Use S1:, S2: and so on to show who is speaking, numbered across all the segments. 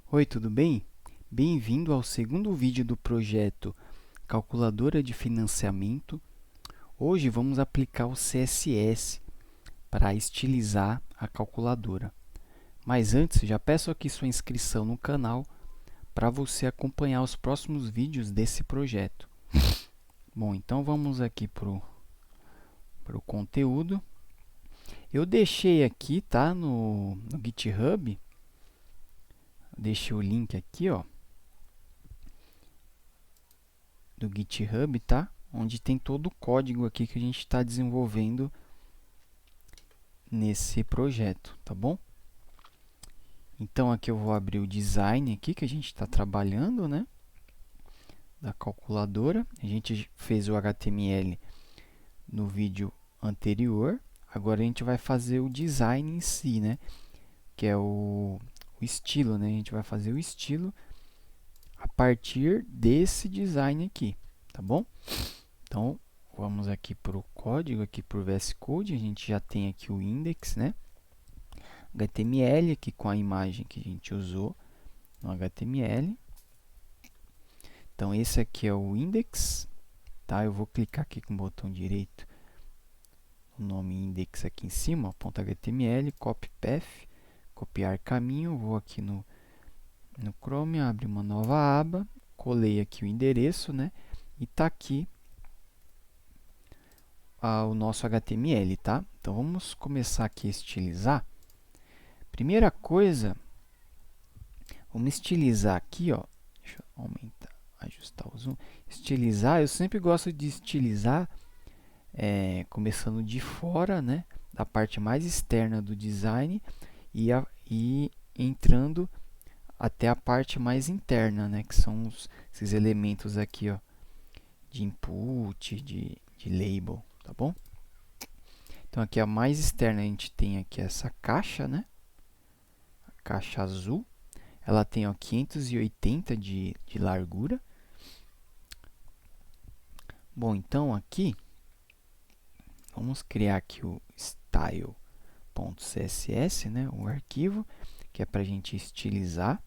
S1: Oi, tudo bem? Bem-vindo ao segundo vídeo do projeto Calculadora de Financiamento. Hoje vamos aplicar o CSS para estilizar a calculadora. Mas antes, já peço aqui sua inscrição no canal para você acompanhar os próximos vídeos desse projeto. Bom, então vamos aqui para o conteúdo. Eu deixei aqui, tá, no GitHub, deixei o link aqui, ó, do GitHub, tá? Onde tem todo o código aqui que a gente está desenvolvendo nesse projeto, tá bom? Então, aqui eu vou abrir o design aqui que a gente está trabalhando, né? Da calculadora. A gente fez o HTML no vídeo anterior. Agora a gente vai fazer o design em si, né? Que é o estilo, né? A gente vai fazer o estilo a partir desse design aqui, tá bom? Então, vamos aqui para o código, aqui para o VS Code. A gente já tem aqui o index, né? HTML aqui com a imagem que a gente usou no HTML. Então, esse aqui é o index, tá? Eu vou clicar aqui com o botão direito o nome index aqui em cima, .html, copy path, copiar caminho. Vou aqui no Chrome, abre uma nova aba, colei aqui o endereço, né? E tá aqui o nosso HTML, tá? Então, vamos começar aqui a estilizar. Primeira coisa, vamos estilizar aqui, ó. Deixa eu aumentar, ajustar o zoom. Estilizar, eu sempre gosto de estilizar começando de fora, né? Da parte mais externa do design e entrando até a parte mais interna, né? Que são esses elementos aqui, ó, de input, de label, tá bom? Então, aqui a mais externa a gente tem aqui essa caixa, né? A caixa azul. Ela tem, ó, 580 de largura. Bom, então aqui vamos criar aqui o style.css, né, o arquivo, que é para a gente estilizar.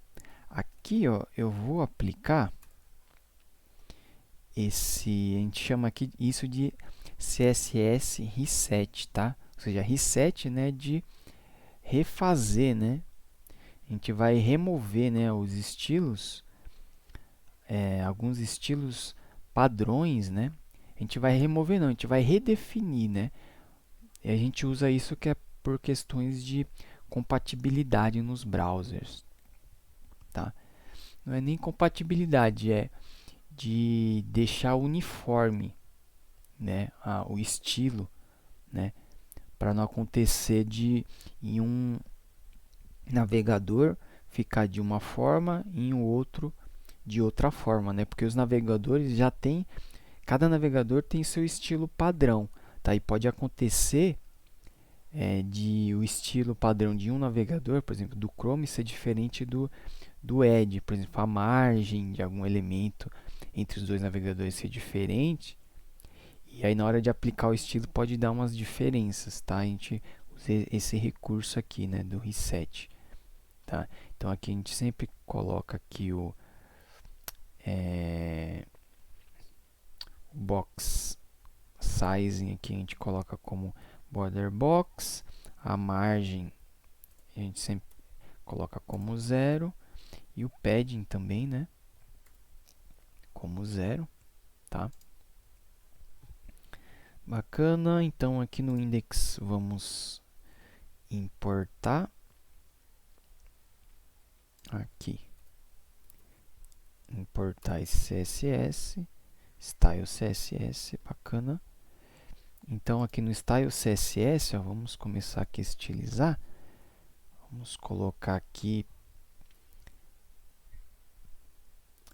S1: Aqui, ó, eu vou aplicar a gente chama aqui isso de CSS reset, tá? Ou seja, reset, né, de refazer, né? A gente vai remover, né, os estilos, alguns estilos padrões, né? A gente vai remover, não, a gente vai redefinir, né? E a gente usa isso que é por questões de compatibilidade nos browsers, tá? Não é nem compatibilidade, é de deixar uniforme, né, o estilo, né, para não acontecer de em um navegador ficar de uma forma e em outro de outra forma, né? Porque os navegadores já têm, cada navegador tem seu estilo padrão, tá? E pode acontecer de o estilo padrão de um navegador, por exemplo, do Chrome, ser diferente do Edge, por exemplo, a margem de algum elemento entre os dois navegadores ser diferente, e aí na hora de aplicar o estilo pode dar umas diferenças, tá? A gente usa esse recurso aqui, né, do reset, tá? Então aqui a gente sempre coloca aqui o box sizing, aqui a gente coloca como border box, a margem a gente sempre coloca como 0 e o padding também, né, como 0, tá? Bacana, então aqui no index vamos importar aqui, importar esse CSS, style CSS, bacana. Então aqui no style CSS, ó, vamos começar aqui a estilizar. Vamos colocar aqui,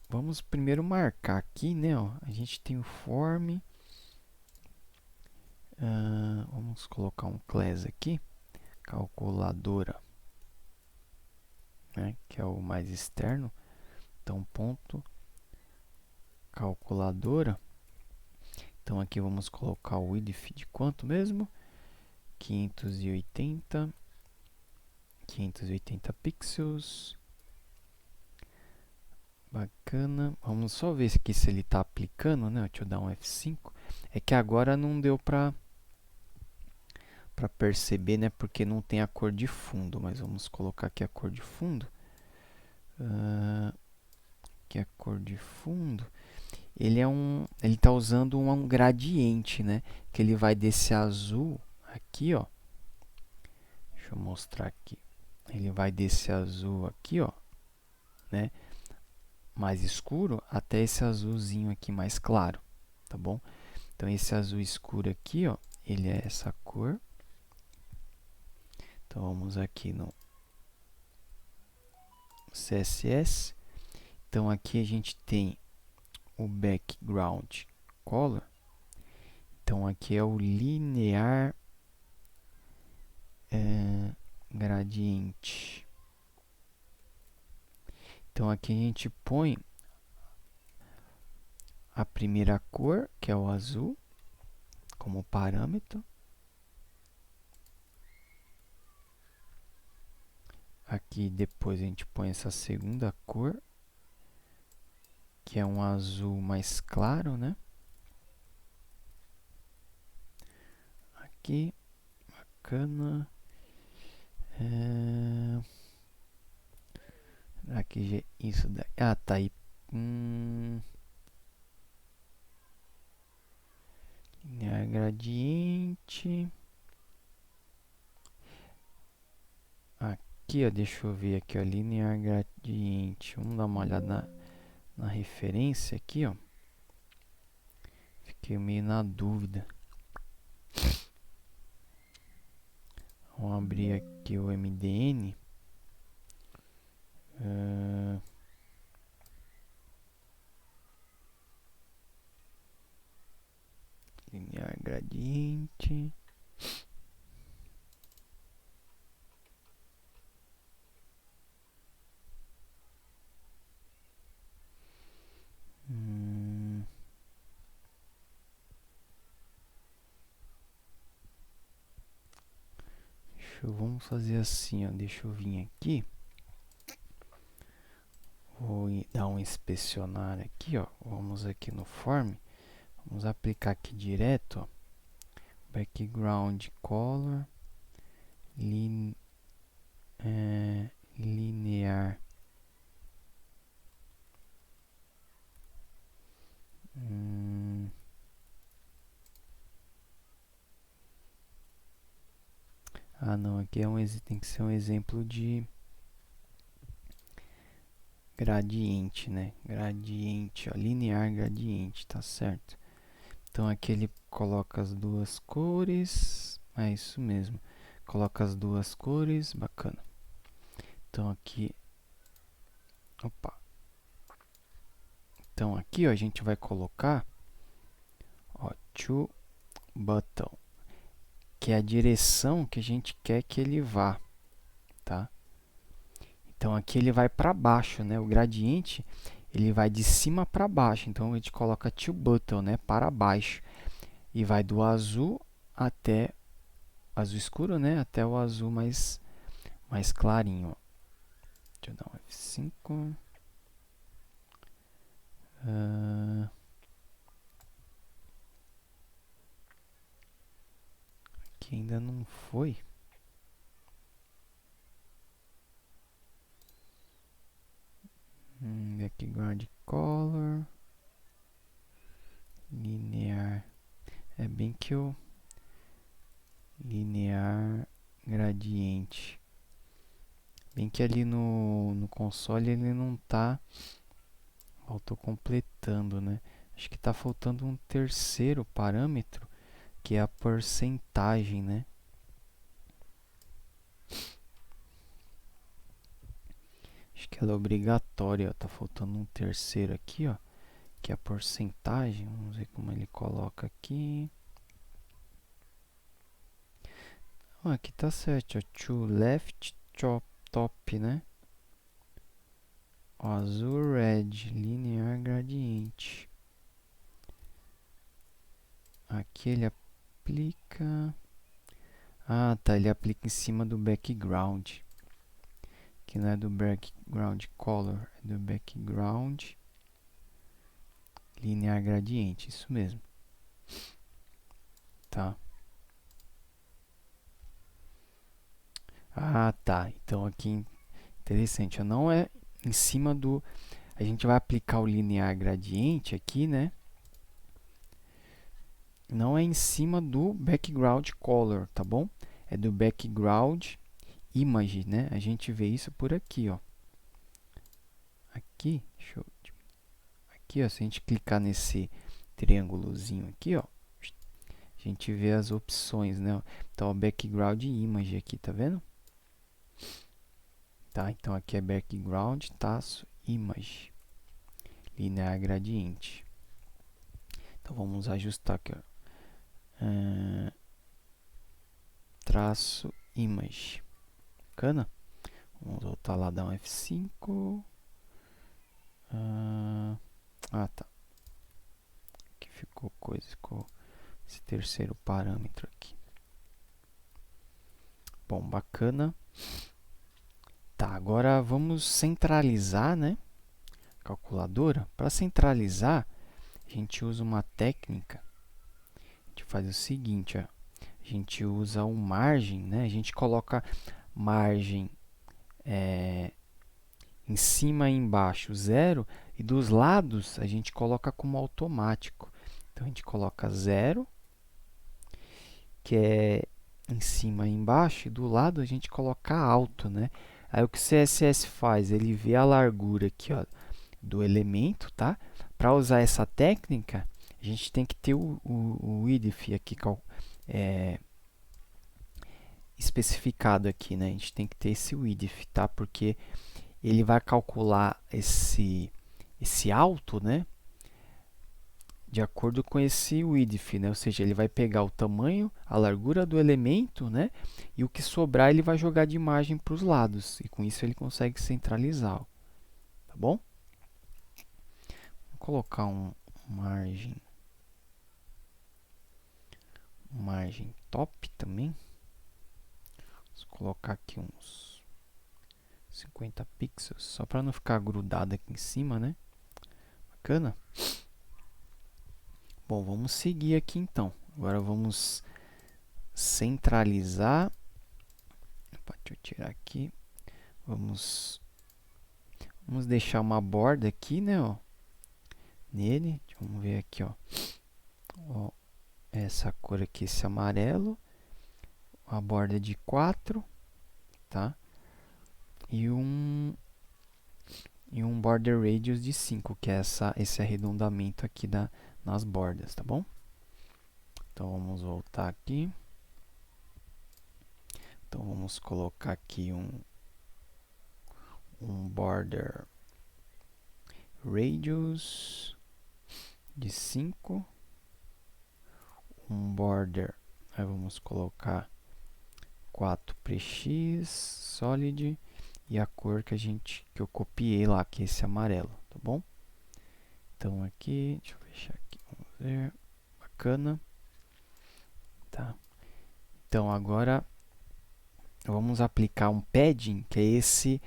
S1: vamos primeiro marcar aqui, né, ó, a gente tem o form, vamos colocar um class aqui, calculadora, né, que é o mais externo. Então, ponto calculadora. Então, aqui vamos colocar o width de quanto mesmo? 580 pixels. Bacana. Vamos só ver aqui se ele está aplicando, né? Deixa eu dar um F5. É que agora não deu para perceber, né? Porque não tem a cor de fundo. Mas vamos colocar aqui a cor de fundo. Aqui a cor de fundo. Ele está usando um gradiente, né? Que ele vai desse azul aqui, ó. Deixa eu mostrar aqui. Ele vai desse azul aqui, ó, né? Mais escuro até esse azulzinho aqui mais claro, tá bom? Então esse azul escuro aqui, ó, ele é essa cor. Então vamos aqui no CSS. Então aqui a gente tem o background color. Então aqui é o linear gradiente. Então aqui a gente põe a primeira cor, que é o azul, como parâmetro. Aqui depois a gente põe essa segunda cor, que é um azul mais claro, né? Aqui, bacana. Aqui, isso daí. Ah, tá aí. Linear gradiente. Aqui, ó, deixa eu ver aqui, ó, linear gradiente. Vamos dar uma olhada na referência aqui, ó. Fiquei meio na dúvida. Vamos abrir aqui o MDN. Linear gradiente. Vamos fazer assim, ó. Deixa eu vir aqui. Vou dar um inspecionar aqui, ó. Vamos aqui no form. Vamos aplicar aqui direto, ó. Background color. Linear. Ah, não. Aqui tem que ser um exemplo de gradiente, né? Gradiente, ó, linear gradiente, tá certo? Então aqui ele coloca as duas cores, é isso mesmo. Coloca as duas cores, bacana. Então aqui, opa. Então aqui, ó, a gente vai colocar, ó, to button, que é a direção que a gente quer que ele vá, tá? Então aqui ele vai para baixo, né? O gradiente ele vai de cima para baixo. Então a gente coloca to button, né? Para baixo. E vai do azul até azul escuro, né? Até o azul mais clarinho. Ó. Deixa eu dar um F5. Aqui ainda não foi. Background color. Linear. É bem que o linear gradiente. Bem que ali no console ele não tá autocompletando, né? Acho que tá faltando um terceiro parâmetro, que é a porcentagem, né? Acho que ela é obrigatória, ó. Tá faltando um terceiro aqui, ó, que é a porcentagem. Vamos ver como ele coloca aqui. Aqui tá certo, ó, to left top, né? Ó, azul red, linear gradiente. Aqui ele aplica. Ah, tá, ele aplica em cima do background. Que não é do background color, é do background linear gradiente, isso mesmo. Tá. Ah, tá. Então aqui interessante, não é em cima do, a gente vai aplicar o linear gradiente aqui, né? Não é em cima do background color, tá bom? É do background image, né? A gente vê isso por aqui, ó. Aqui, aqui, ó, se a gente clicar nesse triângulozinho aqui, ó, a gente vê as opções, né? Então, o background image aqui, tá vendo? Tá, então aqui é background, traço, image, linear gradiente. Então, vamos ajustar aqui, ó. Traço, image. Bacana? Vamos voltar lá, dar um F5. Tá. Aqui ficou coisa, ficou esse terceiro parâmetro aqui. Bom, bacana. Tá, agora vamos centralizar, né? Calculadora. Para centralizar, a gente usa uma técnica. A gente faz o seguinte, ó. A gente usa o margem, né? A gente coloca margem em cima e embaixo 0 e dos lados a gente coloca como automático. Então a gente coloca 0, que é em cima e embaixo, e do lado a gente coloca alto, né? Aí o que o CSS faz? Ele vê a largura aqui, ó, do elemento, tá? Para usar essa técnica, a gente tem que ter o width aqui especificado aqui, né? A gente tem que ter esse width, tá? Porque ele vai calcular esse alto, né? De acordo com esse width, né? Ou seja, ele vai pegar o tamanho, a largura do elemento, né? E o que sobrar ele vai jogar de margem para os lados. E com isso ele consegue centralizar, ó. Tá bom? Vou colocar margem top também. Vou colocar aqui uns 50 pixels, só para não ficar grudado aqui em cima, né? Bacana? Bom, vamos seguir aqui então. Agora vamos centralizar. Deixa eu tirar aqui. Vamos deixar uma borda aqui, né? Ó, nele. Vamos ver aqui, ó. Ó, essa cor aqui, esse amarelo. A borda de 4, tá? E um border radius de 5, que é esse arredondamento aqui nas bordas, tá bom? Então, vamos voltar aqui. Então, vamos colocar aqui um border radius de 5. Um border, aí vamos colocar 4px solid e a cor que eu copiei lá, que é esse amarelo, tá bom? Então aqui, deixa eu fechar aqui, vamos ver, bacana, tá? Então agora vamos aplicar um padding, que é esse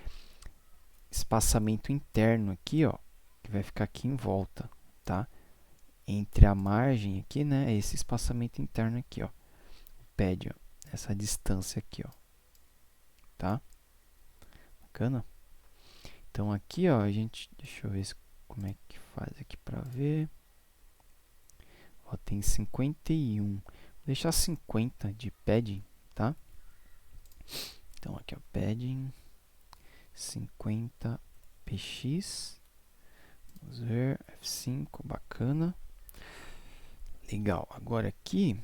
S1: espaçamento interno aqui, ó, que vai ficar aqui em volta, tá? Entre a margem aqui, né, é esse espaçamento interno aqui, ó, o padding, ó, essa distância aqui, ó, tá? Bacana? Então aqui, ó, deixa eu ver como é que faz aqui para ver. Ó, tem 51. Vou deixar 50 de padding, tá? Então aqui, ó, padding 50 px. Vamos ver, F5, bacana. Legal. Agora aqui,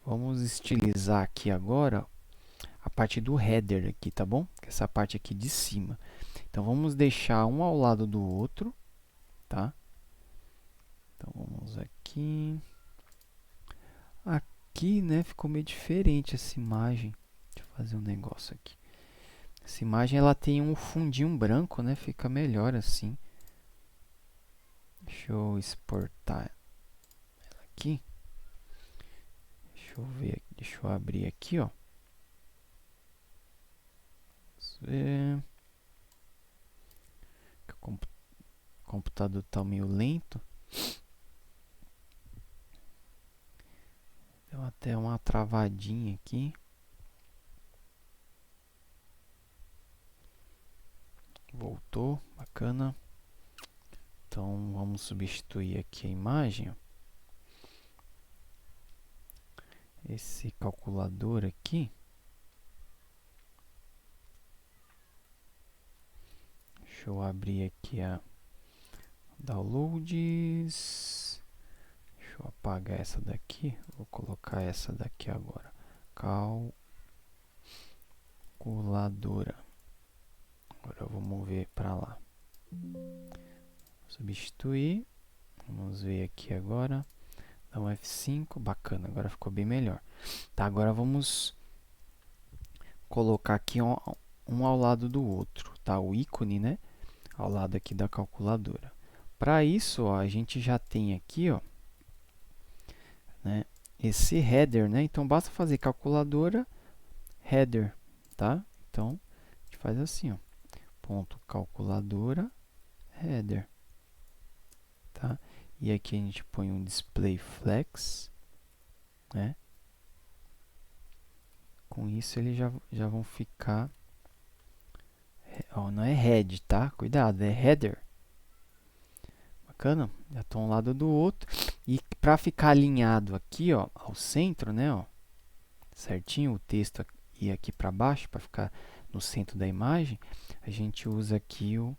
S1: vamos estilizar aqui agora a parte do header aqui, tá bom? Essa parte aqui de cima. Então, vamos deixar um ao lado do outro, tá? Então, vamos aqui. Aqui, né, ficou meio diferente essa imagem. Deixa eu fazer um negócio aqui. Essa imagem, ela tem um fundinho branco, né? Fica melhor assim. Deixa eu exportar ela aqui. Deixa Deixa eu ver, deixa eu abrir aqui, ó. Vamos ver. O computador tá meio lento. Deu até uma travadinha aqui. Voltou, bacana. Então vamos substituir aqui a imagem, ó. Esse calculador aqui. Deixa eu abrir aqui a downloads. Deixa eu apagar essa daqui. Vou colocar essa daqui agora. Calculadora. Agora eu vou mover para lá. Substituir. Vamos ver aqui agora. Dá um F5. Bacana, agora ficou bem melhor. Tá, agora vamos colocar aqui um ao lado do outro, tá? O ícone, né? Ao lado aqui da calculadora. Para isso, ó, a gente já tem aqui, ó, né, esse header, né? Então basta fazer calculadora header, tá? Então a gente faz assim, ó, ponto calculadora header, tá? E aqui a gente põe um display flex, né? Com isso eles já vão ficar, ó, não é head, tá? Cuidado, é header. Bacana, já estão um lado do outro. E para ficar alinhado aqui, ó, ao centro, né, ó, certinho o texto ir aqui para baixo para ficar no centro da imagem, a gente usa aqui o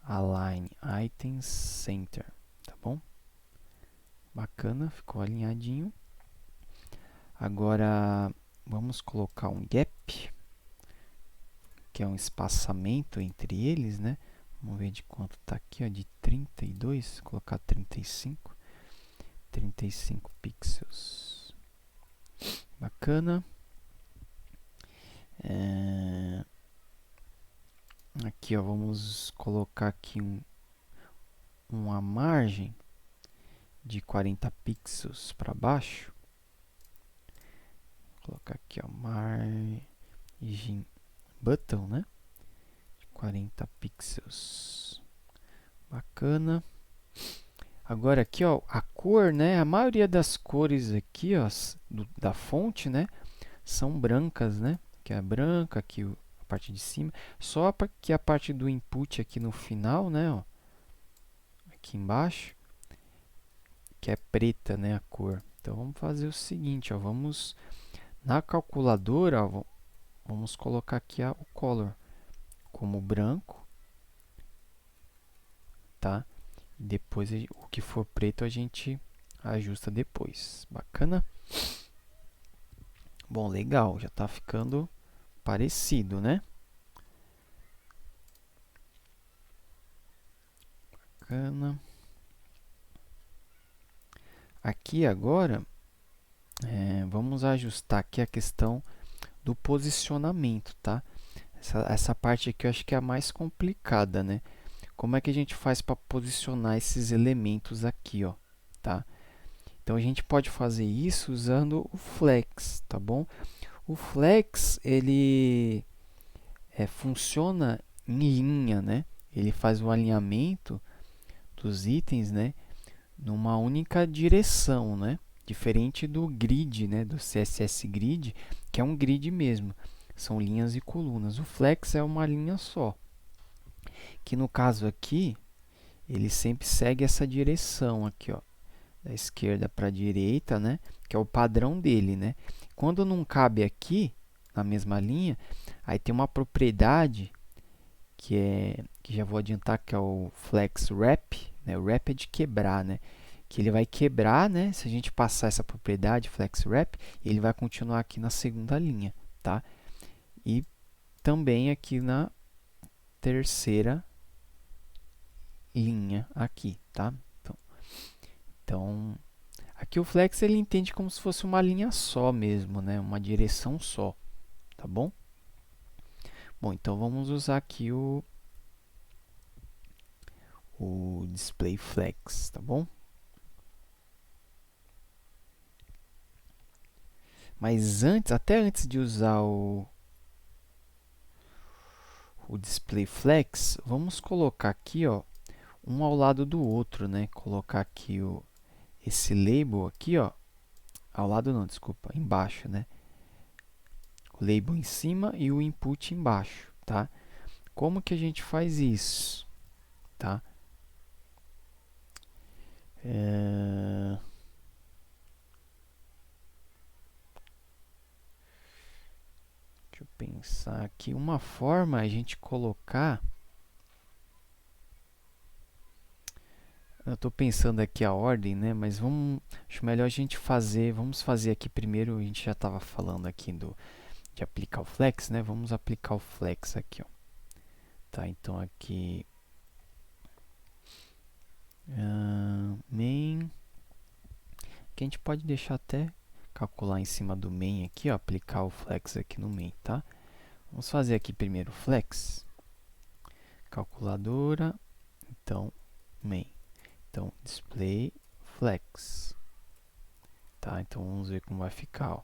S1: Align Items Center, tá bom? Bacana, ficou alinhadinho. Agora vamos colocar um gap, que é um espaçamento entre eles, né? Vamos ver de quanto está aqui, ó, de 32, vou colocar 35 pixels. Bacana. Aqui, ó, vamos colocar aqui uma margem de 40 pixels para baixo. Vou colocar aqui, ó, margem button, né? De 40 pixels. Bacana. Agora aqui, ó, a cor, né? A maioria das cores aqui, ó, da fonte, né, são brancas, né? Aqui é branca, aqui a parte de cima. Só que a parte do input aqui no final, né, ó, aqui embaixo, que é preta, né, a cor. Então vamos fazer o seguinte, ó, vamos na calculadora, ó, vamos colocar aqui o color como branco, tá? E depois o que for preto a gente ajusta depois. Bacana? Bom, legal, já está ficando parecido, né? Bacana. Aqui agora, vamos ajustar aqui a questão do posicionamento, tá? Essa parte aqui eu acho que é a mais complicada, né? Como é que a gente faz para posicionar esses elementos aqui, ó, tá? Então a gente pode fazer isso usando o flex, tá bom? O flex ele funciona em linha, né? Ele faz o alinhamento dos itens, né, numa única direção, né? Diferente do grid, né, do CSS Grid, que é um grid mesmo. São linhas e colunas. O flex é uma linha só. Que no caso aqui, ele sempre segue essa direção aqui, ó, da esquerda para a direita, né, que é o padrão dele, né? Quando não cabe aqui na mesma linha, aí tem uma propriedade que já vou adiantar, que é o flex wrap, né? O wrap é de quebrar, né? Que ele vai quebrar, né? Se a gente passar essa propriedade flex wrap, ele vai continuar aqui na segunda linha, tá? E também aqui na terceira linha aqui, tá? Então, aqui o flex ele entende como se fosse uma linha só mesmo, né? Uma direção só, tá bom? Bom, então vamos usar aqui o display flex, tá bom? Mas antes, até antes de usar o display flex, vamos colocar aqui, ó, um ao lado do outro, né? Colocar aqui esse label aqui, ó, ao lado não, desculpa, embaixo, né? O label em cima e o input embaixo, tá? Como que a gente faz isso, tá? Deixa eu pensar aqui. Uma forma é a gente colocar. Eu estou pensando aqui a ordem, né? Mas acho melhor a gente fazer. Vamos fazer aqui primeiro. A gente já estava falando aqui de aplicar o flex, né? Vamos aplicar o flex aqui, ó. Tá, então aqui main. Que a gente pode deixar até calcular em cima do main aqui, ó, aplicar o flex aqui no main, tá? Vamos fazer aqui primeiro o flex. Calculadora, então main. Então display flex. Tá? Então vamos ver como vai ficar, ó.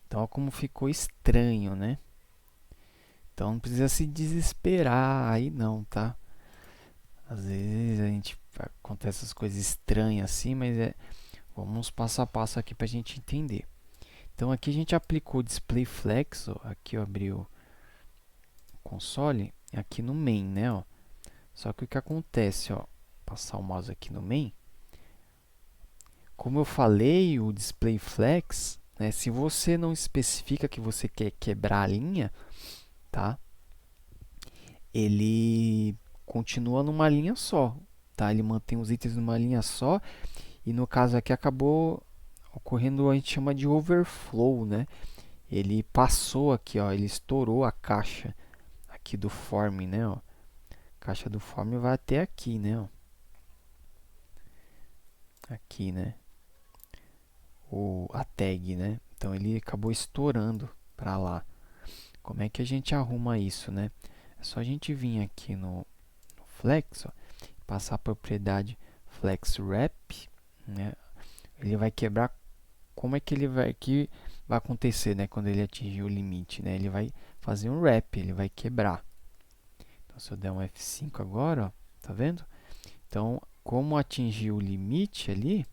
S1: Então olha como ficou estranho, né? Então não precisa se desesperar aí não, tá? Às vezes a gente acontece essas coisas estranhas assim, mas vamos passo a passo aqui para a gente entender. Então aqui a gente aplicou o display flex, ó, aqui eu abri o console, aqui no main, né, ó. Só que o que acontece, ó, passar o mouse aqui no main, como eu falei, o display flex, né, se você não especifica que você quer quebrar a linha, tá? Ele continua numa linha só, tá? Ele mantém os itens numa linha só e no caso aqui acabou ocorrendo, a gente chama de overflow, né? Ele passou aqui, ó, ele estourou a caixa aqui do form, né, ó. A caixa do form vai até aqui, né, ó. Aqui, né? A tag, né? Então ele acabou estourando para lá. Como é que a gente arruma isso, né? É só a gente vir aqui no flex, ó, passar a propriedade flex wrap, né? Ele vai quebrar. Como é que que vai acontecer, né, quando ele atingir o limite, né? Ele vai fazer um wrap, ele vai quebrar. Então se eu der um F5 agora, ó, tá vendo? Então, como atingir o limite ali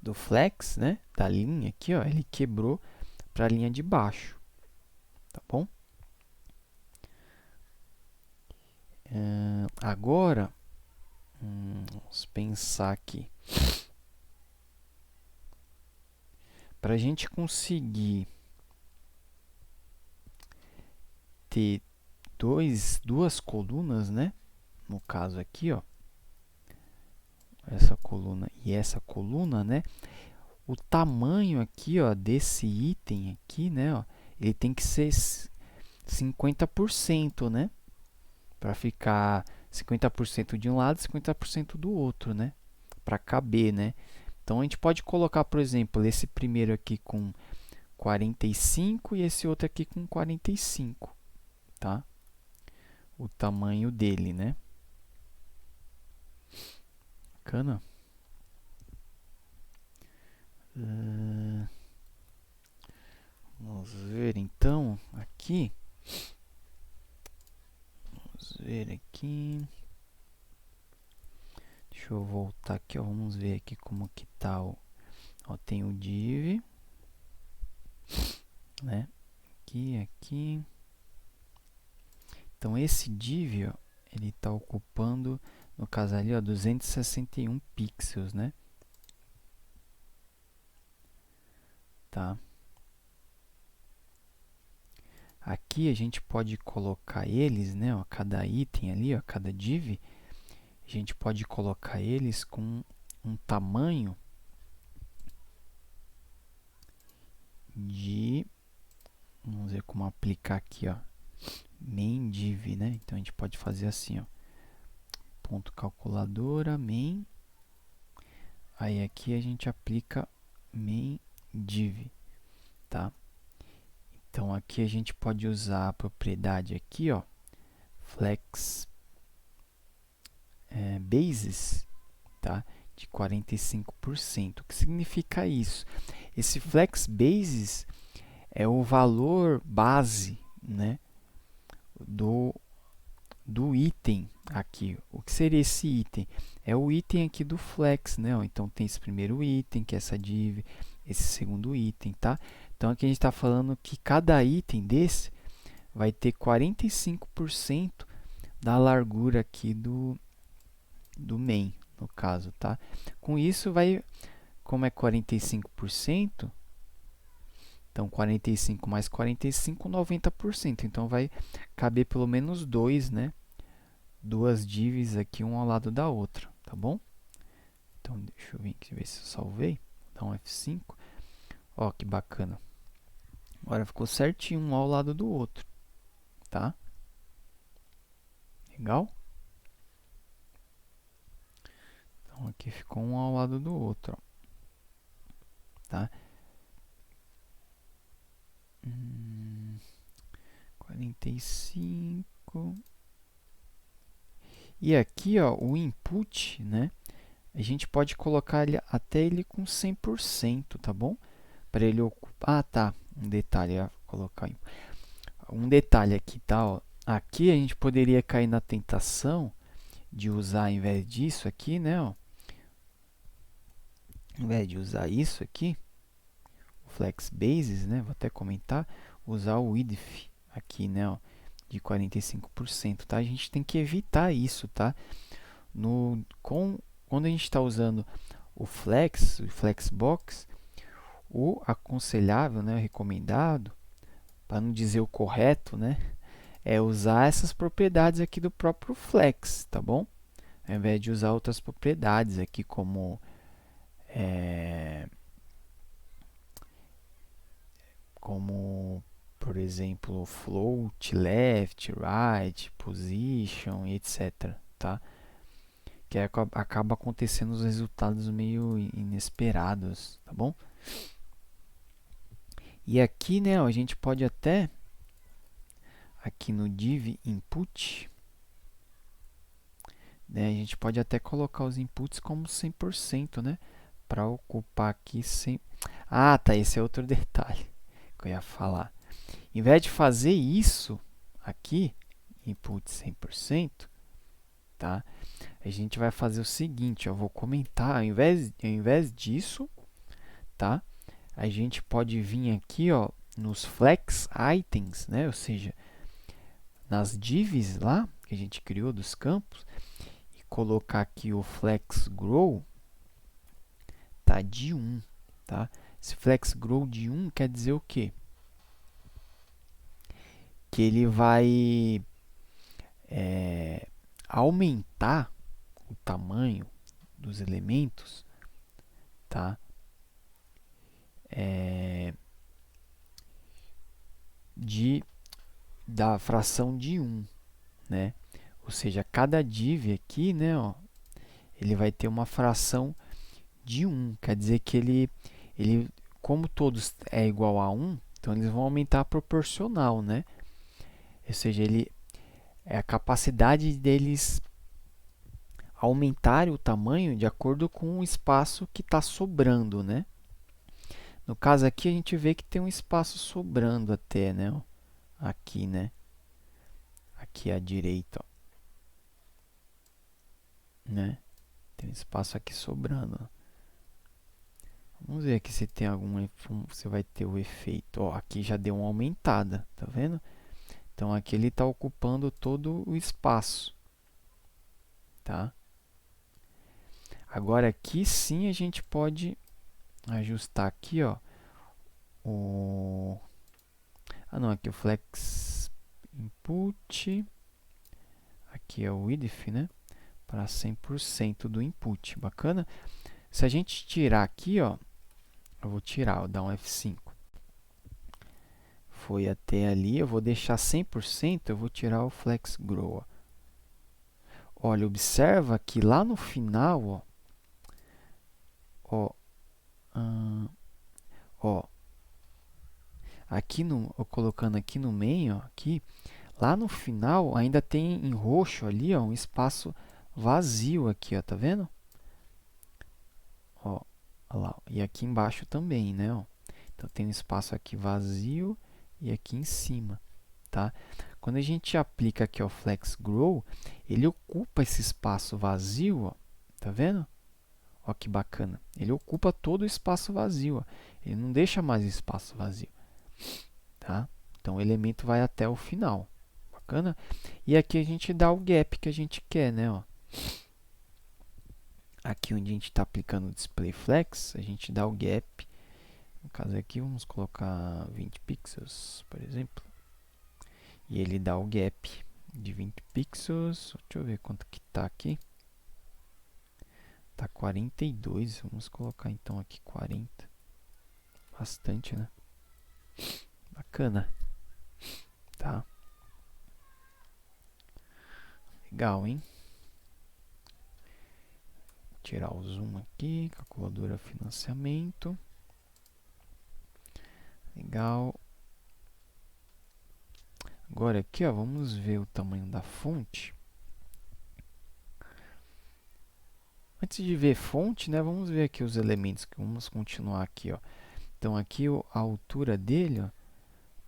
S1: do flex, né, da linha aqui, ó, ele quebrou para a linha de baixo, tá bom? Agora, vamos pensar aqui. Para a gente conseguir ter duas colunas, né? No caso aqui, ó, essa coluna e essa coluna, né? O tamanho aqui, ó, desse item aqui, né? Ó, ele tem que ser 50%, né? Para ficar 50% de um lado e 50% do outro, né? Para caber, né? Então a gente pode colocar, por exemplo, esse primeiro aqui com 45 e esse outro aqui com 45, tá? O tamanho dele, né? Bacana. Vamos ver então aqui. Vamos ver aqui. Deixa eu voltar aqui, ó. Vamos ver aqui como que tá ó, tem o div, né? Aqui. Então esse div, ó, ele está ocupando, no caso ali, ó, 261 pixels, né? Tá. Aqui a gente pode colocar eles, né? Ó, cada item ali, ó, cada div, a gente pode colocar eles com um tamanho de, vamos ver como aplicar aqui, ó, main div, né? Então a gente pode fazer assim, ó, ponto calculadora main, aí aqui a gente aplica main div, tá? Então aqui a gente pode usar a propriedade aqui, ó, flex bases, tá? De 45%. O que significa isso? Esse flex basis é o valor base, né, do item aqui. O que seria esse item? É o item aqui do flex, né? Então tem esse primeiro item, que é essa div, esse segundo item, tá? Então aqui a gente está falando que cada item desse vai ter 45% da largura aqui do main, no caso, tá? Com isso vai, como é 45%, então 45 mais 45, 90%. Então vai caber pelo menos dois, né? Duas divs aqui, um ao lado da outra, tá bom? Então, deixa eu ver se eu salvei. Vou dar um F5. Ó, que bacana. Agora ficou certinho um ao lado do outro, tá? Legal? Então, aqui ficou um ao lado do outro, ó. Tá? 45. E aqui, ó, o input, né? A gente pode colocar ele, até ele com 100%, tá bom? Para ele ocupar... Ah, tá. Um detalhe, ó, colocar um detalhe aqui, tá? Ó. Aqui a gente poderia cair na tentação de usar, ao invés disso aqui, né? Ó, ao invés de usar isso aqui, o flex basis, né? Vou até comentar, usar o width aqui, né? Ó, de 45%, tá? A gente tem que evitar isso, tá? Quando a gente está usando o Flexbox, o aconselhável, né, o recomendado, para não dizer o correto, né, é usar essas propriedades aqui do próprio Flex, tá bom? Ao invés de usar outras propriedades aqui como por exemplo, float, left, right, position, etc, tá? Que acaba acontecendo os resultados meio inesperados, tá bom? E aqui, né, ó, a gente pode até, aqui no div input, né, a gente pode até colocar os inputs como 100%, né, para ocupar aqui 100. Ah, tá, esse é outro detalhe que eu ia falar. Em vez de fazer isso aqui, input 100%, tá? A gente vai fazer o seguinte, eu vou comentar, ao invés disso, tá? A gente pode vir aqui, ó, nos flex items, né? Ou seja, nas divs lá que a gente criou dos campos e colocar aqui o flex grow, tá, de 1, tá? Esse flex grow de 1 quer dizer o quê? Que ele vai aumentar o tamanho dos elementos, tá? Da fração de 1, né? Ou seja, cada div aqui, né, ó, ele vai ter uma fração de 1. Quer dizer que ele, como todos é igual a 1, então eles vão aumentar proporcional, né? Ou seja, é a capacidade deles aumentarem o tamanho de acordo com o espaço que está sobrando, né? No caso aqui, a gente vê que tem um espaço sobrando até, né? Ó, aqui, né? Aqui à direita, ó, né? Tem um espaço aqui sobrando. Vamos ver aqui se tem você vai ter o efeito. Ó, aqui já deu uma aumentada, tá vendo? Então aqui ele está ocupando todo o espaço, tá? Agora aqui sim a gente pode ajustar aqui, ó, não, aqui o flex input, aqui é o width, né? Para 100% do input, bacana? Se a gente tirar aqui, ó, eu vou tirar, vou dar um F5. Foi até ali, eu vou deixar 100%, eu vou tirar o flex grow. Ó. Olha, observa que lá no final, ó, aqui colocando aqui no meio, aqui, lá no final ainda tem em roxo ali, ó, um espaço vazio aqui, ó, tá vendo? Ó, Olha lá, e aqui embaixo também, né? Ó. Então tem um espaço aqui vazio e aqui em cima, tá? Quando a gente aplica aqui o Flex Grow, ele ocupa esse espaço vazio, ó, tá vendo? Ó que bacana. Ele ocupa todo o espaço vazio, ó. Ele não deixa mais espaço vazio, tá? Então o elemento vai até o final. Bacana? E aqui a gente dá o gap que a gente quer, né? Ó. Aqui onde a gente está aplicando o Display Flex, a gente dá o gap. No caso aqui, vamos colocar 20 pixels, por exemplo. E ele dá o gap de 20 pixels. Deixa eu ver quanto que está aqui. Está 42. Vamos colocar então aqui 40. Bastante, né? Bacana. Tá. Legal, hein? Tirar o zoom aqui. Calculadora financiamento. Legal. Agora aqui, ó, vamos ver o tamanho da fonte. Antes de ver fonte, né, vamos ver aqui os elementos. Vamos continuar aqui, ó. Então aqui a altura dele, ó,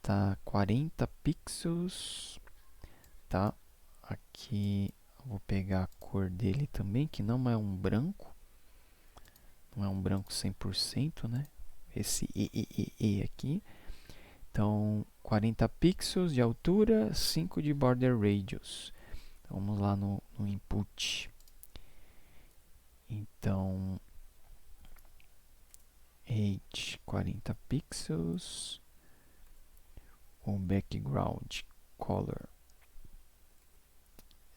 S1: tá 40 pixels, tá? Aqui eu vou pegar a cor dele também, que não é um branco. Não é um branco 100%, né? Esse E aqui. Então, 40 pixels de altura, 5 de border radius. Então, vamos lá no input. Então, height 40 pixels. O background color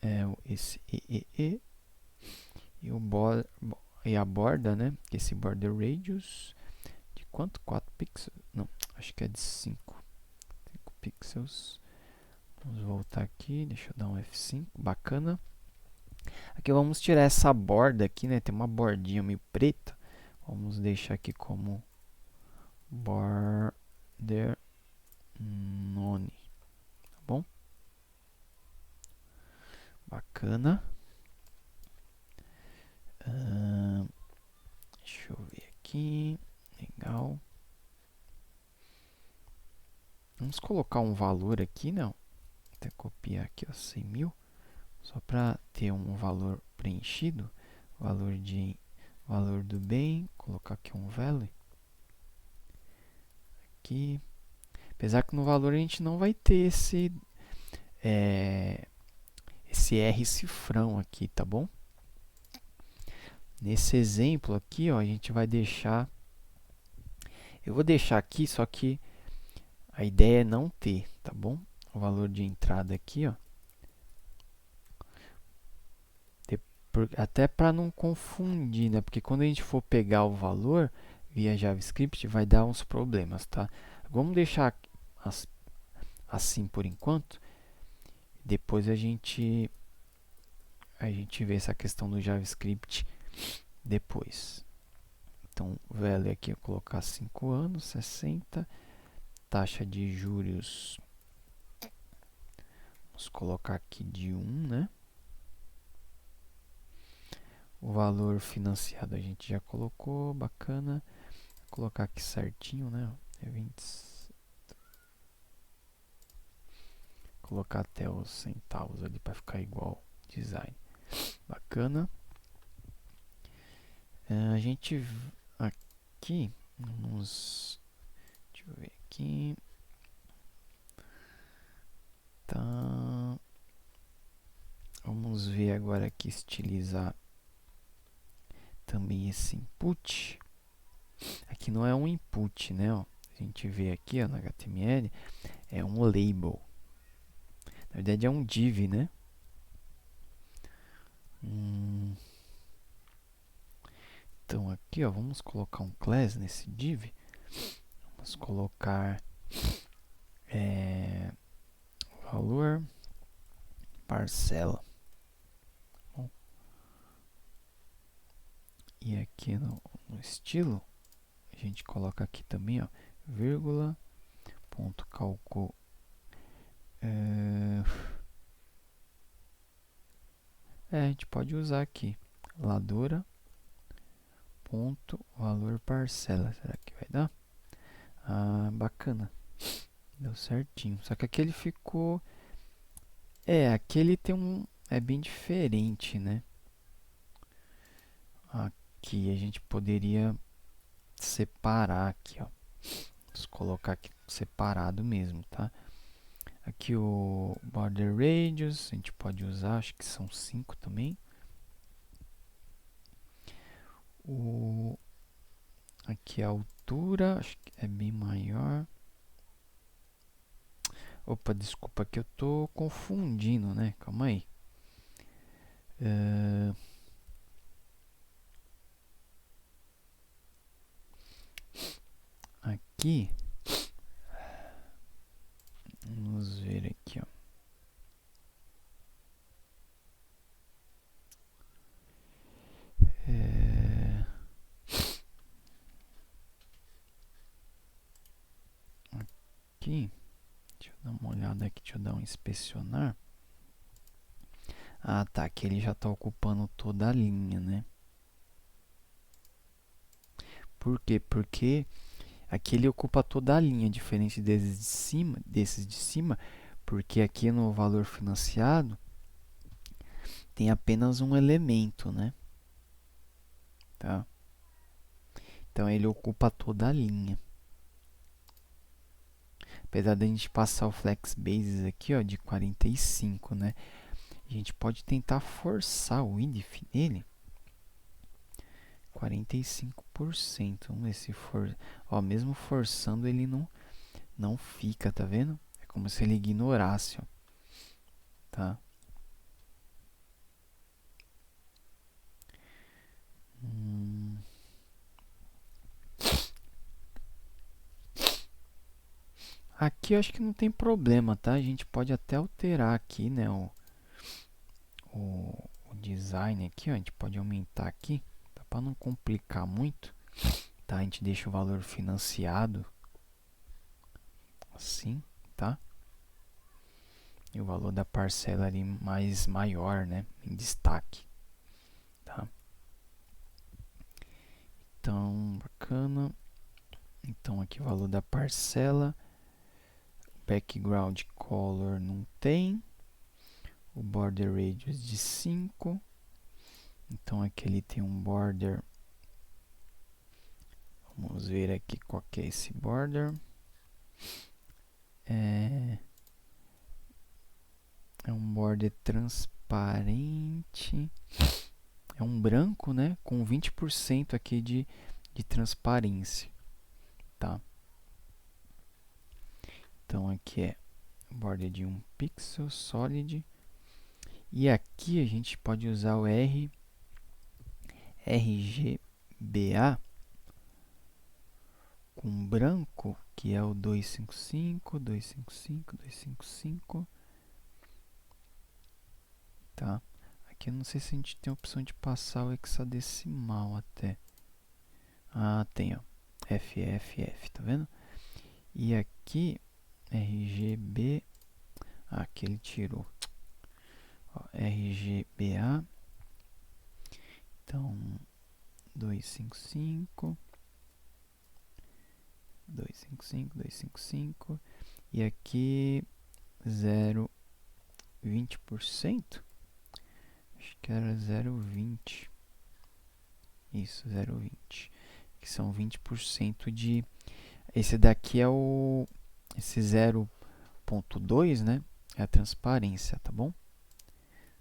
S1: é esse E. E, e a borda, né? Esse border radius de quanto? 4 pixels? Não, acho que é de 5 pixels. Vamos voltar aqui, deixa eu dar um F5, bacana. Aqui vamos tirar essa borda aqui, né? Tem uma bordinha meio preta. Vamos deixar aqui como border none, tá bom? Bacana. Deixa eu ver aqui. Legal. Vamos colocar um valor aqui, não? Até copiar aqui, ó, 100 mil. Só para ter um valor preenchido. Valor do bem. Colocar aqui um value. Aqui. Apesar que no valor a gente não vai ter esse R cifrão aqui, tá bom? Nesse exemplo aqui, ó, a gente vai deixar... Eu vou deixar aqui, só que a ideia é não ter, tá bom? O valor de entrada aqui, ó. Até para não confundir, né? Porque quando a gente for pegar o valor via JavaScript, vai dar uns problemas, tá? Vamos deixar assim por enquanto. Depois a gente vê essa questão do JavaScript depois. Então, o value aqui eu colocar 5 anos, 60. Taxa de juros, vamos colocar aqui de 1, né? O valor financiado a gente já colocou, bacana. Vou colocar aqui certinho, né? É 20. Colocar até os centavos ali para ficar igual design. Bacana. A gente aqui, deixa eu ver aqui. Tá. Vamos ver agora aqui estilizar também esse input. Aqui não é um input, né? Ó. A gente vê aqui, ó, no HTML, é um label. Na verdade é um div, né? Então aqui, ó, vamos colocar um class nesse div. Vamos colocar valor parcela. Bom, e aqui no estilo, a gente coloca aqui também, ó, vírgula, ponto calco. A gente pode usar aqui ladora ponto valor parcela. Será que vai dar? Ah, bacana. Deu certinho. Só que aqui ele ficou... aqui ele tem um... É bem diferente, né? Aqui a gente poderia separar aqui, ó. Vamos colocar aqui separado mesmo, tá? Aqui o border radius, a gente pode usar, acho que são 5 também. Aqui a altura, acho que é bem maior. Opa, desculpa que eu tô confundindo, né? Calma aí. Aqui, vamos ver aqui, ó. Aqui, deixa eu dar uma olhada aqui, deixa eu dar um inspecionar. Ah, tá, aqui ele já está ocupando toda a linha, né? Por quê? Porque aqui ele ocupa toda a linha, diferente desses de cima, porque aqui no valor financiado tem apenas um elemento, né? Tá? Então ele ocupa toda a linha. Apesar da gente passar o flex basis aqui, ó, de 45, né? A gente pode tentar forçar o IDF nele. 45%. Vamos ver se for... Ó, mesmo forçando ele não fica, tá vendo? É como se ele ignorasse, ó. Tá? Aqui eu acho que não tem problema, tá? A gente pode até alterar aqui, né? O design aqui, ó. A gente pode aumentar aqui, tá? Para não complicar muito, tá? A gente deixa o valor financiado assim, tá? E o valor da parcela ali mais maior, né? Em destaque, tá? Então, bacana. Então, aqui o valor da parcela. Background color não tem. O border radius de 5. Então, aqui ele tem um border. Vamos ver aqui qual que é esse border. É um border transparente. É um branco, né? Com 20% aqui de transparência, tá? Então, aqui é border de 1 pixel, solid. E aqui a gente pode usar o RGBA com branco, que é o 255, 255, 255. Tá? Aqui eu não sei se a gente tem a opção de passar o hexadecimal até. Ah, tem, ó. FFF, tá vendo? E aqui, RGB. Ah, aqui ele tirou. Ó, RGBA. Então, 255. 255, 255. E aqui, 0,20%. Acho que era 0,20. Isso, 0,20. Que são 20% de... Esse daqui é o... Esse 0,2, né? É a transparência, tá bom?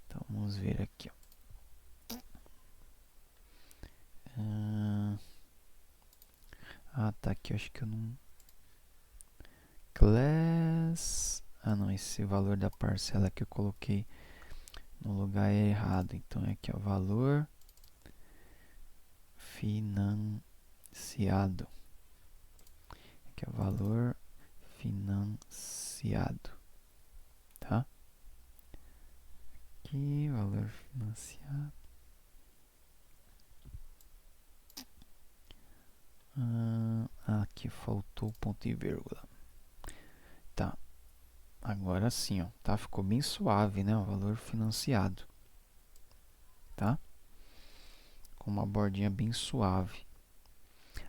S1: Então, vamos ver aqui, ó. Tá aqui, eu acho que eu não... Class... Ah, não, esse valor da parcela que eu coloquei no lugar é errado. Então, aqui é o valor financiado. Aqui é o valor financiado, tá? Aqui, valor financiado. Aqui faltou ponto e vírgula. Tá. Agora sim, ó. Tá? Ficou bem suave, né? O valor financiado. Tá? com uma bordinha bem suave.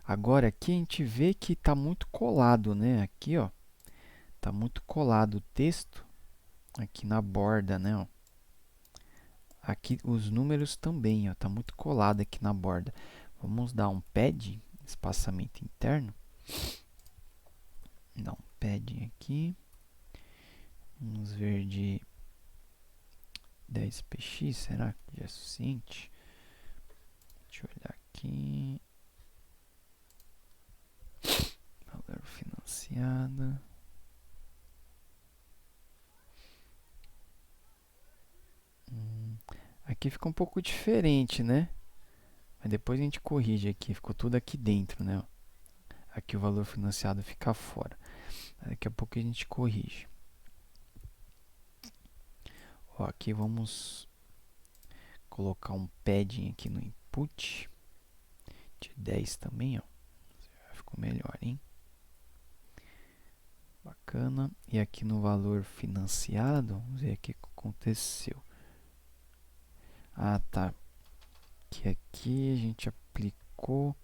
S1: Agora aqui a gente vê que está muito colado, né? Aqui, ó, está muito colado o texto aqui na borda, né? Ó. Aqui os números também, ó, tá muito colado aqui na borda. Vamos dar um padding, espaçamento interno. Dar um padding aqui. Vamos ver de 10px, será que já é suficiente? Deixa eu olhar aqui. Valor financiado. Aqui fica um pouco diferente, né? Mas depois a gente corrige aqui. Ficou tudo aqui dentro, né? Aqui o valor financiado fica fora. Daqui a pouco a gente corrige. Ó, aqui vamos colocar um padding aqui no input. De 10 também, ó. Ficou melhor, hein? Bacana. E aqui no valor financiado, vamos ver o que aconteceu. Ah, tá. Que aqui a gente aplicou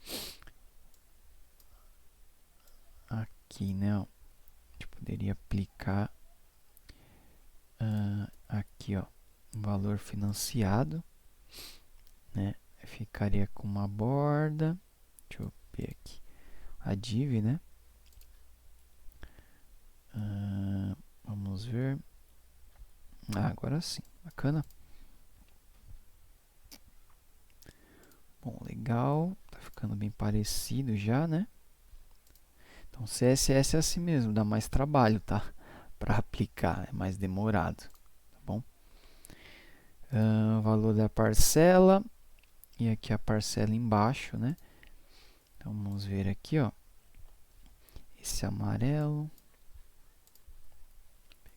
S1: aqui, né? Ó. A gente poderia aplicar aqui, ó, valor financiado, né? Ficaria com uma borda. Deixa eu ver aqui. A div, né? Vamos ver. Agora sim. Bacana. Bom, legal. Tá ficando bem parecido já, né? Então, CSS é assim mesmo, dá mais trabalho, tá? Para aplicar, é mais demorado, tá bom? Valor da parcela. E aqui a parcela embaixo, né? Então, vamos ver aqui, ó. Esse amarelo. Vou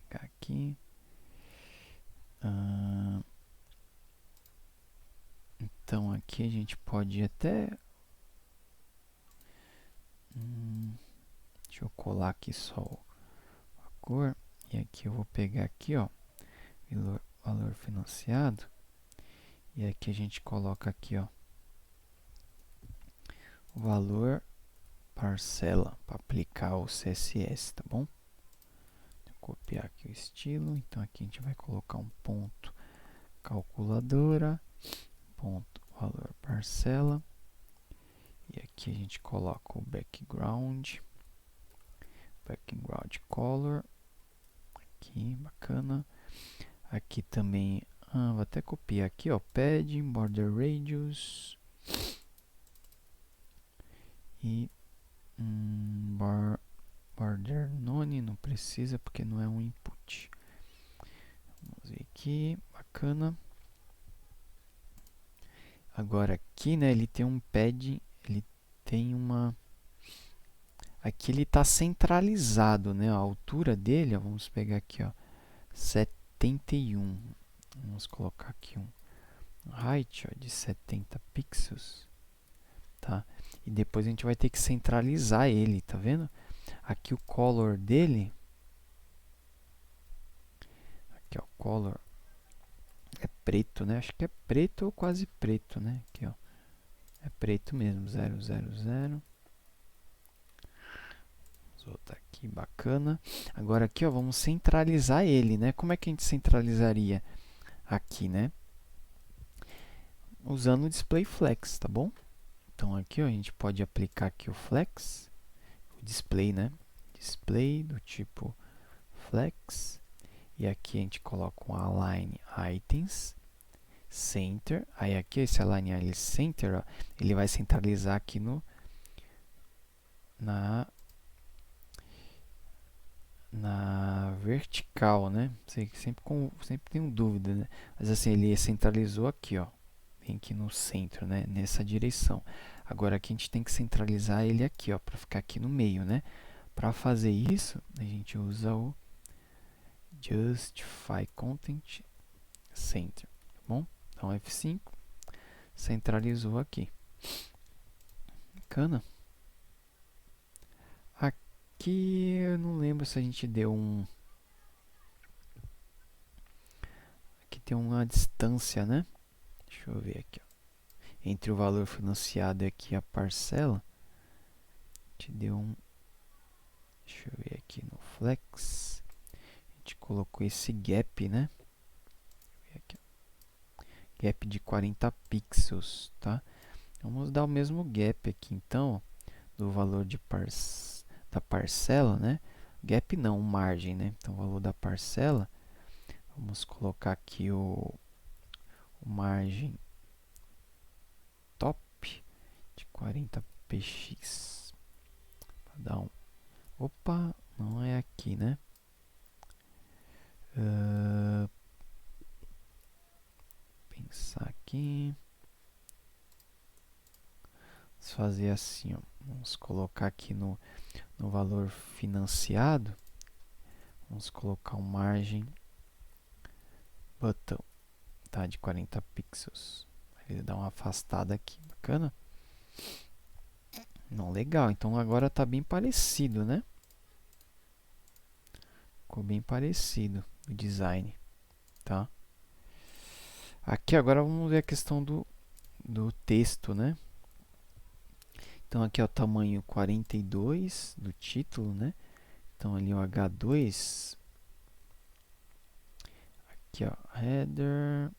S1: pegar aqui. Então, aqui a gente pode até... deixa eu colar aqui só a cor. E aqui eu vou pegar aqui, ó. Valor financiado. E aqui a gente coloca aqui, ó. O valor parcela para aplicar o CSS, tá bom? Vou copiar aqui o estilo. Então, aqui a gente vai colocar um ponto calculadora, ponto valor parcela. E aqui a gente coloca o background color. Aqui, bacana. Aqui também, vou até copiar aqui, ó, padding, border radius e border none, não precisa porque não é um input. Vamos ver aqui, bacana. Agora aqui, né, ele tem um padding, ele tem uma... Aqui ele está centralizado, né, a altura dele, ó, vamos pegar aqui, ó, 71. Vamos colocar aqui um height, ó, de 70 pixels, tá? E depois a gente vai ter que centralizar ele, tá vendo? Aqui o color dele, aqui ó, o color é preto, né? Acho que é preto ou quase preto, né? Aqui ó, é preto mesmo, 000. Vamos voltar aqui, bacana. Agora aqui ó, vamos centralizar ele, né? Como é que a gente centralizaria aqui, né? Usando o display flex, tá bom? Então aqui ó, a gente pode aplicar aqui o flex, o display, né? Display do tipo flex. E aqui a gente coloca um align items center. Aí aqui esse align center, ó, ele vai centralizar aqui no na vertical, né? Sempre tenho dúvida, né? Mas assim, ele centralizou aqui, ó. Vem aqui no centro, né? Nessa direção. Agora aqui a gente tem que centralizar ele aqui, ó, para ficar aqui no meio, né? Para fazer isso, a gente usa o Justify Content Center, tá bom? Então F5 centralizou aqui. Bacana. Aqui eu não lembro se a gente deu um... Aqui tem uma distância, né? Deixa eu ver aqui, ó. entre o valor financiado e aqui a parcela, te deu um, deixa eu ver aqui no Flex, a gente colocou esse gap, né? Aqui, gap de 40 pixels, tá? Vamos dar o mesmo gap aqui, então, do valor da parcela, né? Gap não, margem, né? Então, o valor da parcela, vamos colocar aqui o margem top de 40 px. Para dar um... Opa, não é aqui, né? Pensar aqui. Vamos fazer assim, ó. Vamos colocar aqui no valor financiado. Vamos colocar um margem botão, tá? De 40 pixels. Ele dá uma afastada aqui, bacana? Não, legal. Então agora está bem parecido, né? Ficou bem parecido o design, tá? Aqui agora vamos ver a questão do texto, né? Então aqui é o tamanho 42 do título, né? Então ali o H2, aqui ó, header.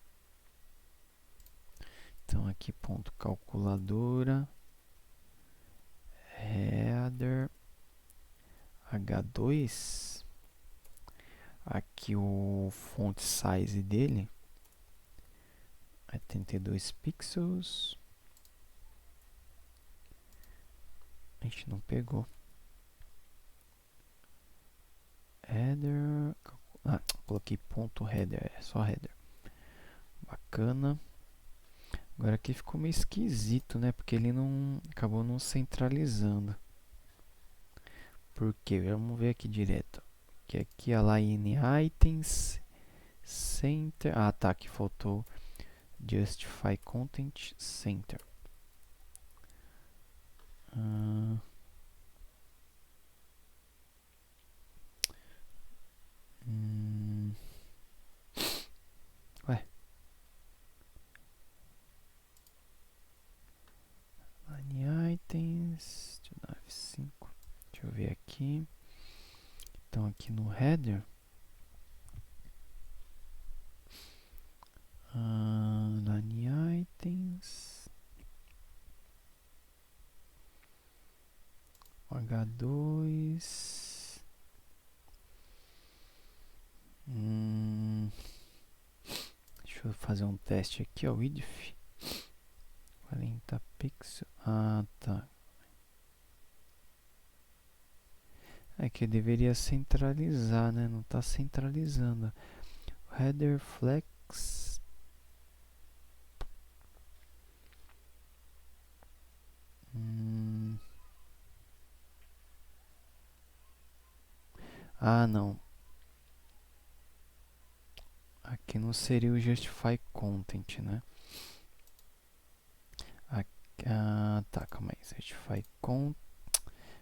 S1: Então aqui ponto calculadora, header, H2. Aqui o font size dele é 32 pixels. A gente não pegou. Header. Coloquei ponto header. É só header. Bacana. Agora aqui ficou meio esquisito, né? Porque ele não acabou não centralizando. Por quê? Vamos ver aqui direto. Que aqui align items center. Ah, tá. Aqui faltou justify content center. Ué. Align items. Deixa eu dar F5. Deixa eu ver aqui. Então aqui no header. Align items. H2. Deixa eu fazer um teste aqui, ó. Width 40 pixels. Ah, tá. É que deveria centralizar, né? Não está centralizando. Header flex. Ah, não. Aqui não seria o justify content, né? Ah, tá, calma aí. Justify content.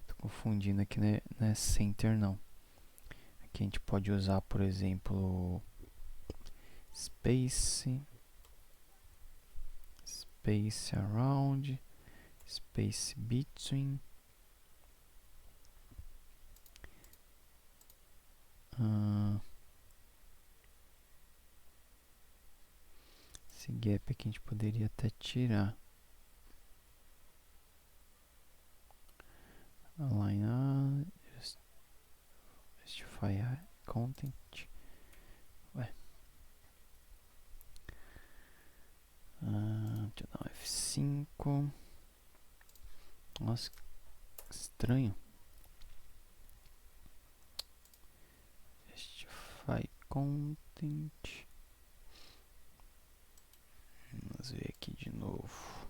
S1: Tô confundindo aqui, né? Não é center, não. Aqui a gente pode usar, por exemplo, space around, space between. Esse gap aqui a gente poderia até tirar. Align justify content. Ué. Deixa eu dar um F5. Nossa, estranho. Justify content. Vamos ver aqui de novo.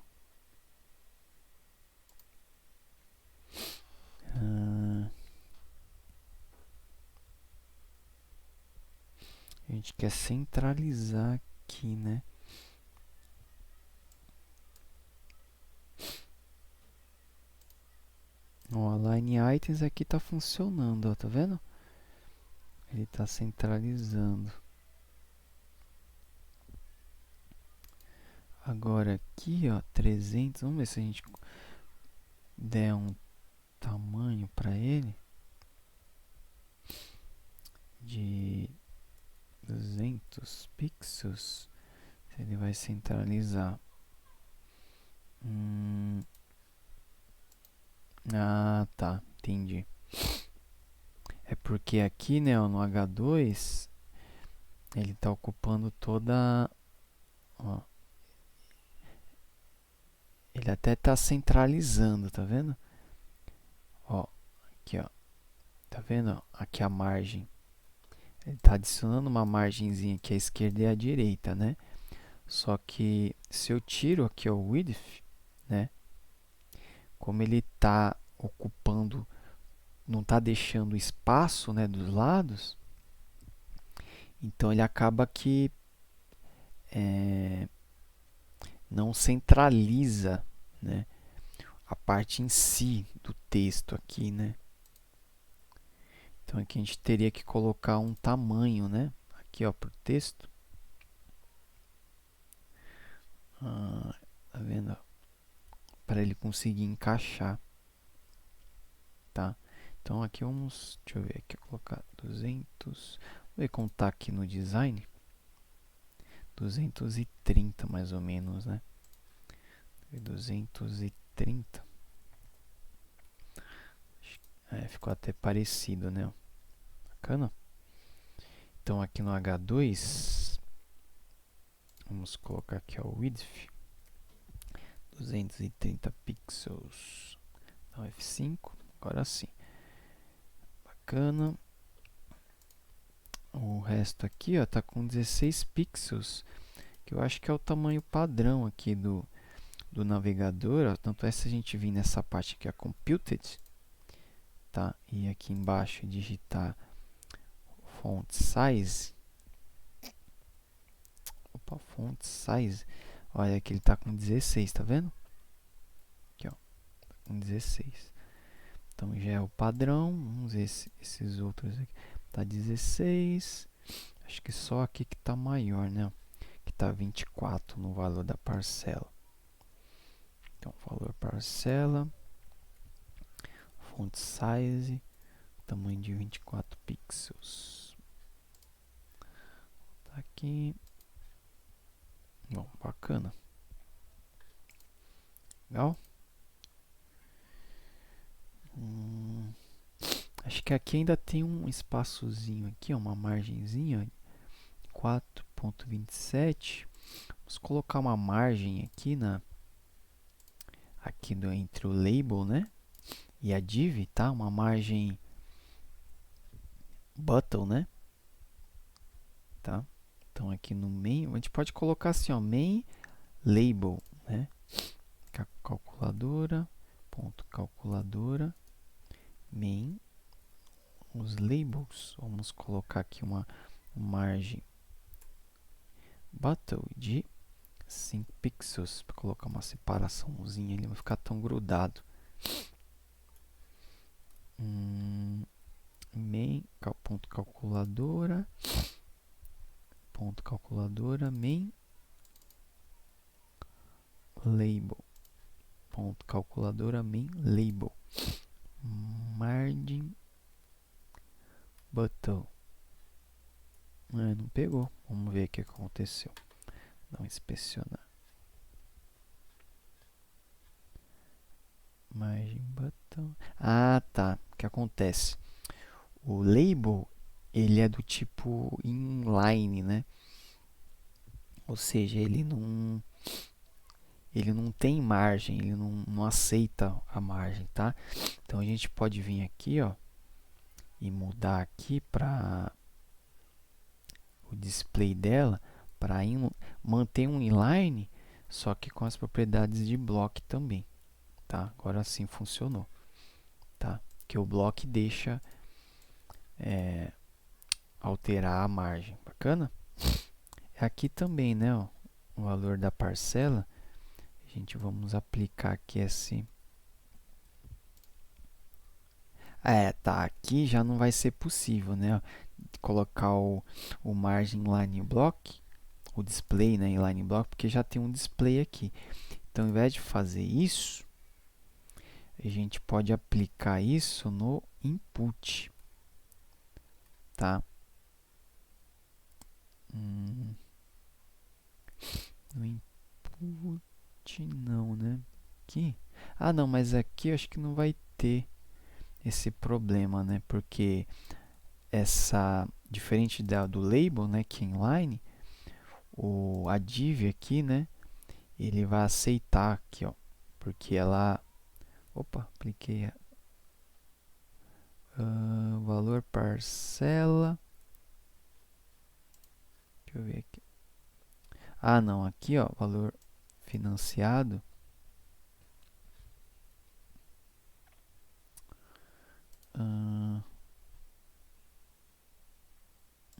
S1: A gente quer centralizar aqui, né? O align items aqui tá funcionando, ó, tá vendo? Ele tá centralizando. Agora aqui, ó, 300. Vamos ver se a gente der um tamanho para ele de 200 pixels. Se ele vai centralizar. Ah, tá, entendi. É porque aqui, né, no H2, ele está ocupando toda. Ó, ele até está centralizando, tá vendo? Ó, aqui, ó. Tá vendo? Ó, aqui a margem. Ele está adicionando uma margenzinha aqui à esquerda e à direita, né? Só que se eu tiro aqui o width, né? Como ele está ocupando, não está deixando espaço, né, dos lados, então ele acaba que não centraliza, né, a parte em si do texto aqui, né? Então aqui a gente teria que colocar um tamanho, né? Aqui, ó, para o texto. Tá vendo? Para ele conseguir encaixar, tá? Então aqui vamos, deixa eu ver aqui, colocar 200. Vou contar aqui no design. 230 mais ou menos, né? 230. Ficou até parecido, né? Bacana. Então aqui no H2, vamos colocar aqui o width, 230 pixels. Então F5, agora sim. Bacana. O resto aqui, ó, tá com 16 pixels, que eu acho que é o tamanho padrão aqui do navegador. Ó. Tanto é se a gente vir nessa parte aqui, a Computed, tá? E aqui embaixo digitar font size. Opa, font size. Olha que ele está com 16, tá vendo? Aqui, ó, tá com 16. Então já é o padrão. Vamos ver esses outros aqui. Tá 16. Acho que só aqui que tá maior, né? Que tá 24 no valor da parcela. Então, valor parcela, font size, tamanho de 24 pixels. Tá aqui. Bom, bacana. Legal? Acho que aqui ainda tem um espaçozinho aqui, ó, uma margenzinha, 4.27. Vamos colocar uma margem aqui entre o label, né, e a div, tá? Uma margem button, né? Tá? Então aqui no main, a gente pode colocar assim, ó, main label, né? Calculadora, ponto calculadora, main, os labels. Vamos colocar aqui uma margem button de 5 pixels para colocar uma separaçãozinha, ele não vai ficar tão grudado. Main, ponto calculadora, main label, ponto calculadora, main label, margin button. Não pegou. Vamos ver o que aconteceu. Dá um inspecionar. Margin button. Ah, tá. O que acontece? O label, ele é do tipo inline, né? Ou seja, ele não tem margem, ele não aceita a margem, tá? Então a gente pode vir aqui, ó, e mudar aqui para o display dela para manter um inline, só que com as propriedades de block também, tá? Agora sim funcionou, tá? Que o block deixa alterar a margem, bacana? Aqui também, né, ó, o valor da parcela, a gente vamos aplicar aqui assim. Tá, aqui já não vai ser possível, né, ó, colocar o margin line block, o display, né, em line block, porque já tem um display aqui. Então, ao invés de fazer isso, a gente pode aplicar isso no input, tá? No input não, né? Aqui. Ah, não, mas aqui eu acho que não vai ter esse problema, né? Porque essa, diferente do label, né, que é inline, a div aqui, né, ele vai aceitar aqui, ó, porque ela, opa, apliquei valor parcela, deixa eu ver aqui, ah, não, aqui, ó, valor financiado,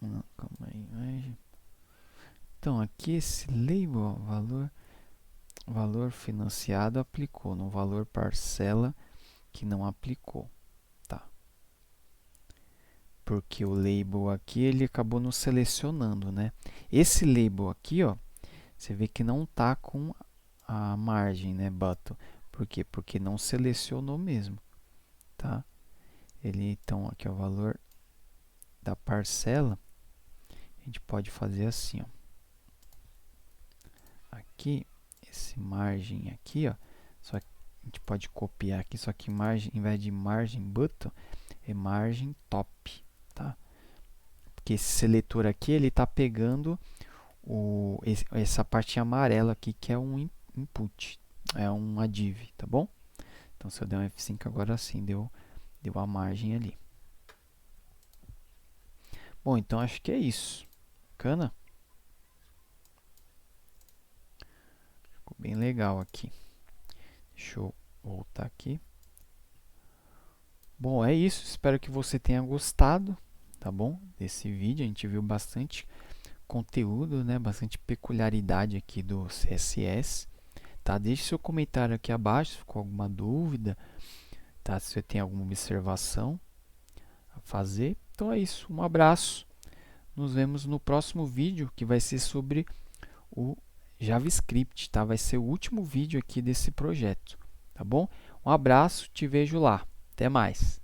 S1: não, calma aí, então aqui esse label, ó, valor financiado aplicou, no valor parcela que não aplicou, tá? Porque o label aqui ele acabou nos selecionando, né? Esse label aqui, ó, você vê que não tá com a margem, né, button. Por quê? Porque não selecionou mesmo, tá? Ele então aqui é o valor da parcela. A gente pode fazer assim, ó. Aqui esse margem aqui, ó, só que a gente pode copiar aqui, só que margem, em vez de margem button, é margem top, tá? Porque esse seletor aqui, ele está pegando essa parte amarela aqui, que é um input, é uma div, tá bom? Então, se eu der um F5, agora sim, deu a margem ali. Bom, então acho que é isso. Bacana? Ficou bem legal aqui. Deixa eu voltar aqui. Bom, é isso. Espero que você tenha gostado, tá bom? Desse vídeo. A gente viu bastante conteúdo, né? Bastante peculiaridade aqui do CSS. Tá? Deixe seu comentário aqui abaixo se ficou alguma dúvida, tá? Se você tem alguma observação a fazer. Então é isso. Um abraço. Nos vemos no próximo vídeo, que vai ser sobre o JavaScript, tá? Vai ser o último vídeo aqui desse projeto, tá bom? Um abraço, te vejo lá. Até mais.